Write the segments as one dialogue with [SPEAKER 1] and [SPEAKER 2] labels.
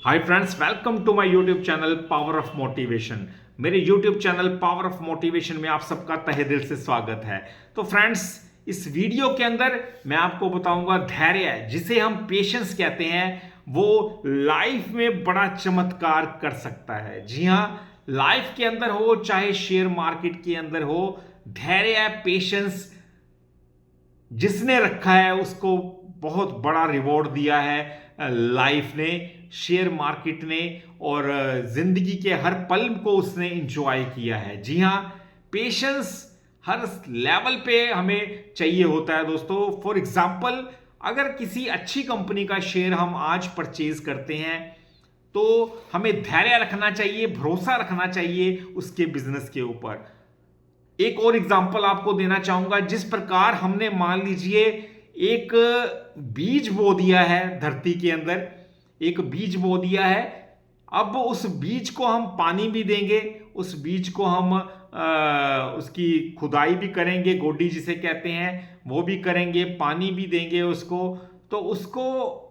[SPEAKER 1] Hi friends, welcome to my YouTube channel power of motivation. मेरे YouTube channel power of motivation में आप सबका तहे दिल से स्वागत है। तो फ्रेंड्स, इस वीडियो के अंदर मैं आपको बताऊंगा धैर्य, जिसे हम पेशेंस कहते हैं, वो लाइफ में बड़ा चमत्कार कर सकता है। जी हाँ, लाइफ के अंदर हो चाहे शेयर मार्केट के अंदर हो, धैर्य पेशेंस जिसने रखा है उसको बहुत बड़ा रिवॉर्ड दिया है लाइफ ने, शेयर मार्केट ने, और जिंदगी के हर पल को उसने इंजॉय किया है। जी हाँ, पेशेंस हर लेवल पे हमें चाहिए होता है दोस्तों। फॉर एग्जाम्पल, अगर किसी अच्छी कंपनी का शेयर हम आज परचेज करते हैं तो हमें धैर्य रखना चाहिए, भरोसा रखना चाहिए उसके बिजनेस के ऊपर। एक और एग्जांपल आपको देना चाहूंगा। जिस प्रकार हमने मान लीजिए एक बीज बो दिया है धरती के अंदर, एक बीज बो दिया है। अब उस बीज को हम पानी भी देंगे, उस बीज को हम उसकी खुदाई भी करेंगे, गोडी जिसे कहते हैं वो भी करेंगे, पानी भी देंगे उसको, तो उसको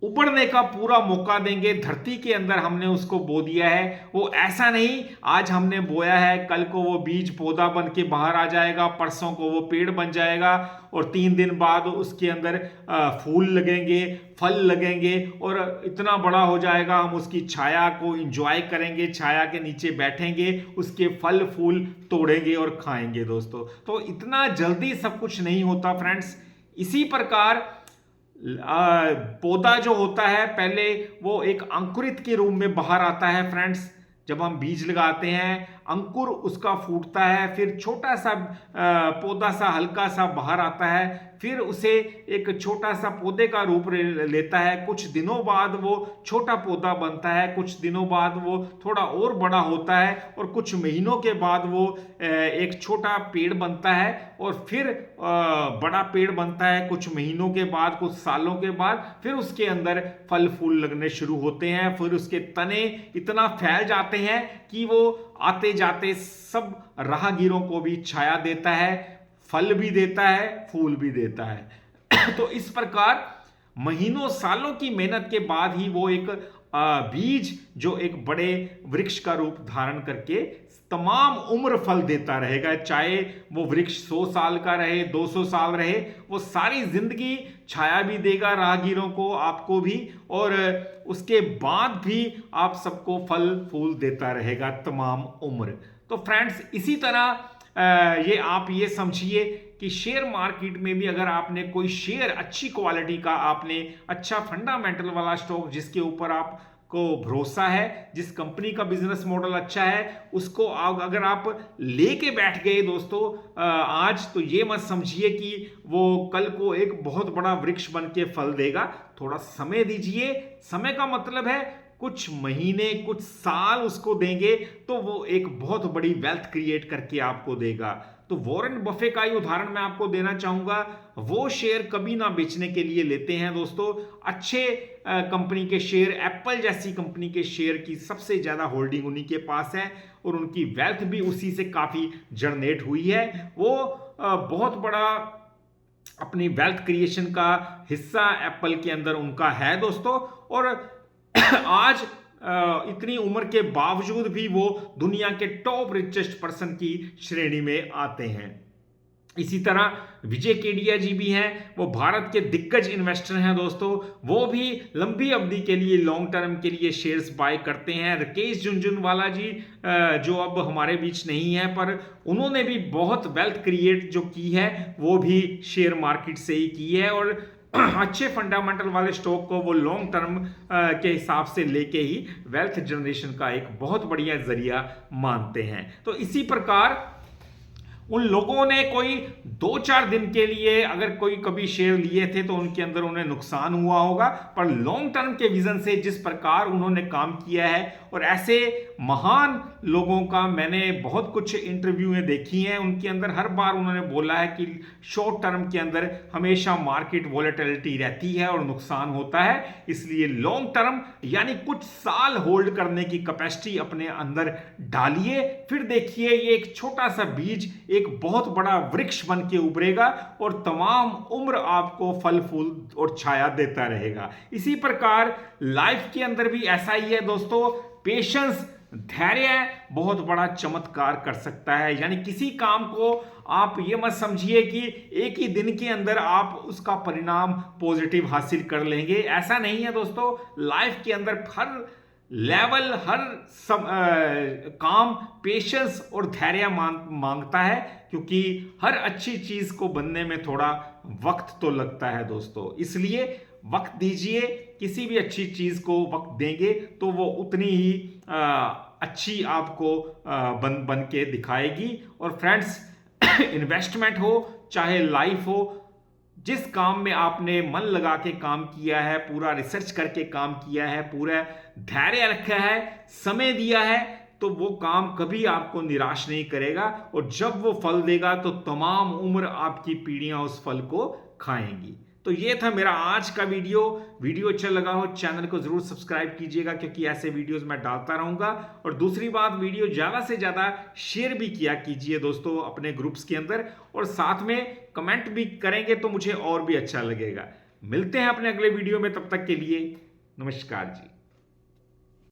[SPEAKER 1] उबड़ने का पूरा मौका देंगे। धरती के अंदर हमने उसको बो दिया है। वो ऐसा नहीं आज हमने बोया है कल को वो बीज पौधा बन के बाहर आ जाएगा, परसों को वो पेड़ बन जाएगा और 3 दिन बाद उसके अंदर फूल लगेंगे, फल लगेंगे और इतना बड़ा हो जाएगा, हम उसकी छाया को इंजॉय करेंगे, छाया के नीचे बैठेंगे, उसके फल फूल तोड़ेंगे और खाएंगे दोस्तों। तो इतना जल्दी सब कुछ नहीं होता फ्रेंड्स। इसी प्रकार पौधा जो होता है पहले वो एक अंकुरित के रूप में बाहर आता है फ्रेंड्स। जब हम बीज लगाते हैं अंकुर उसका फूटता है, फिर छोटा सा पौधा सा हल्का सा बाहर आता है, फिर उसे एक छोटा सा पौधे का रूप लेता है। कुछ दिनों बाद वो छोटा पौधा बनता है, कुछ दिनों बाद वो थोड़ा और बड़ा होता है और कुछ महीनों के बाद वो एक छोटा पेड़ बनता है और फिर बड़ा पेड़ बनता है कुछ महीनों के बाद, कुछ सालों के बाद। फिर उसके अंदर फल फूल लगने शुरू होते हैं, फिर उसके तने इतना फैल जाते हैं कि वो आते जाते सब राहगीरों को भी छाया देता है, फल भी देता है, फूल भी देता है। तो इस प्रकार महीनों सालों की मेहनत के बाद ही वो एक बीज जो एक बड़े वृक्ष का रूप धारण करके तमाम उम्र फल देता रहेगा। चाहे वो वृक्ष 100 साल का रहे, 200 साल रहे, वो सारी जिंदगी छाया भी देगा राहगीरों को, आपको भी, और उसके बाद भी आप सबको फल फूल देता रहेगा तमाम उम्र। तो फ्रेंड्स, इसी तरह ये आप ये समझिए कि शेयर मार्केट में भी अगर आपने कोई शेयर अच्छी क्वालिटी का, आपने अच्छा फंडामेंटल वाला स्टॉक जिसके ऊपर आप को भरोसा है, जिस कंपनी का बिजनेस मॉडल अच्छा है, उसको अगर आप लेके बैठ गए दोस्तों आज, तो ये मत समझिए कि वो कल को एक बहुत बड़ा वृक्ष बन के फल देगा। थोड़ा समय दीजिए। समय का मतलब है कुछ महीने, कुछ साल उसको देंगे तो वो एक बहुत बड़ी वेल्थ क्रिएट करके आपको देगा। तो वॉरेन बफे का ही उदाहरण मैं आपको देना चाहूंगा। वो शेयर कभी ना बेचने के लिए लेते हैं दोस्तों। अच्छे कंपनी के शेयर, एप्पल जैसी कंपनी के शेयर की सबसे ज्यादा होल्डिंग उन्हीं के पास है और उनकी वेल्थ भी उसी से काफी जनरेट हुई है। वो बहुत बड़ा अपनी वेल्थ क्रिएशन का हिस्सा एप्पल के अंदर उनका है दोस्तों। और आज इतनी उम्र के बावजूद भी वो दुनिया के टॉप रिचेस्ट पर्सन की श्रेणी में आते हैं। इसी तरह विजय केडिया जी भी हैं, वो भारत के दिग्गज इन्वेस्टर हैं दोस्तों। वो भी लंबी अवधि के लिए, लॉन्ग टर्म के लिए शेयर्स बाय करते हैं। राकेश झुनझुनवाला जी जो अब हमारे बीच नहीं है, पर उन्होंने भी बहुत वेल्थ क्रिएट जो की है वो भी शेयर मार्केट से ही की है और अच्छे फंडामेंटल वाले स्टॉक को वो लॉन्ग टर्म के हिसाब से लेके ही वेल्थ जनरेशन का एक बहुत बढ़िया जरिया मानते हैं। तो इसी प्रकार उन लोगों ने कोई 2-4 दिन के लिए अगर कोई कभी शेयर लिए थे तो उनके अंदर उन्हें नुकसान हुआ होगा, पर लॉन्ग टर्म के विजन से जिस प्रकार उन्होंने काम किया है और ऐसे महान लोगों का मैंने बहुत कुछ इंटरव्यूएं देखी हैं, उनके अंदर हर बार उन्होंने बोला है कि शॉर्ट टर्म के अंदर हमेशा मार्केट वॉलेटिलिटी रहती है और नुकसान होता है, इसलिए लॉन्ग टर्म यानी कुछ साल होल्ड करने की कैपेसिटी अपने अंदर डालिए। फिर देखिए ये एक छोटा सा बीज एक बहुत बड़ा वृक्ष बन के उभरेगा और तमाम उम्र आपको फल फूल और छाया देता रहेगा। इसी प्रकार लाइफ के अंदर भी ऐसा ही है दोस्तों, पेशेंस, धैर्य बहुत बड़ा चमत्कार कर सकता है। यानी किसी काम को आप ये मत समझिए कि एक ही दिन के अंदर आप उसका परिणाम पॉजिटिव हासिल कर लेंगे, ऐसा नहीं है दोस्तों। लाइफ के अंदर हर लेवल, हर काम पेशेंस और धैर्य मांगता है, क्योंकि हर अच्छी चीज को बनने में थोड़ा वक्त तो लगता है दोस्तों। इसलिए वक्त दीजिए, किसी भी अच्छी चीज को वक्त देंगे तो वो उतनी ही अच्छी आपको बन के दिखाएगी। और फ्रेंड्स, इन्वेस्टमेंट हो चाहे लाइफ हो, जिस काम में आपने मन लगा के काम किया है, पूरा रिसर्च करके काम किया है, पूरा धैर्य रखा है, समय दिया है, तो वो काम कभी आपको निराश नहीं करेगा। और जब वो फल देगा तो तमाम उम्र आपकी पीढ़ियां उस फल को खाएंगी। तो ये था मेरा आज का वीडियो अच्छा लगा हो चैनल को जरूर सब्सक्राइब कीजिएगा, क्योंकि ऐसे वीडियोस मैं डालता रहूंगा। और दूसरी बात, वीडियो ज़्यादा से ज़्यादा शेयर भी किया कीजिए दोस्तों अपने ग्रुप्स के अंदर, और साथ में कमेंट भी करेंगे तो मुझे और भी अच्छा लगेगा। मिलते हैं अपने अगले वीडियो में, तब तक के लिए नमस्कार जी।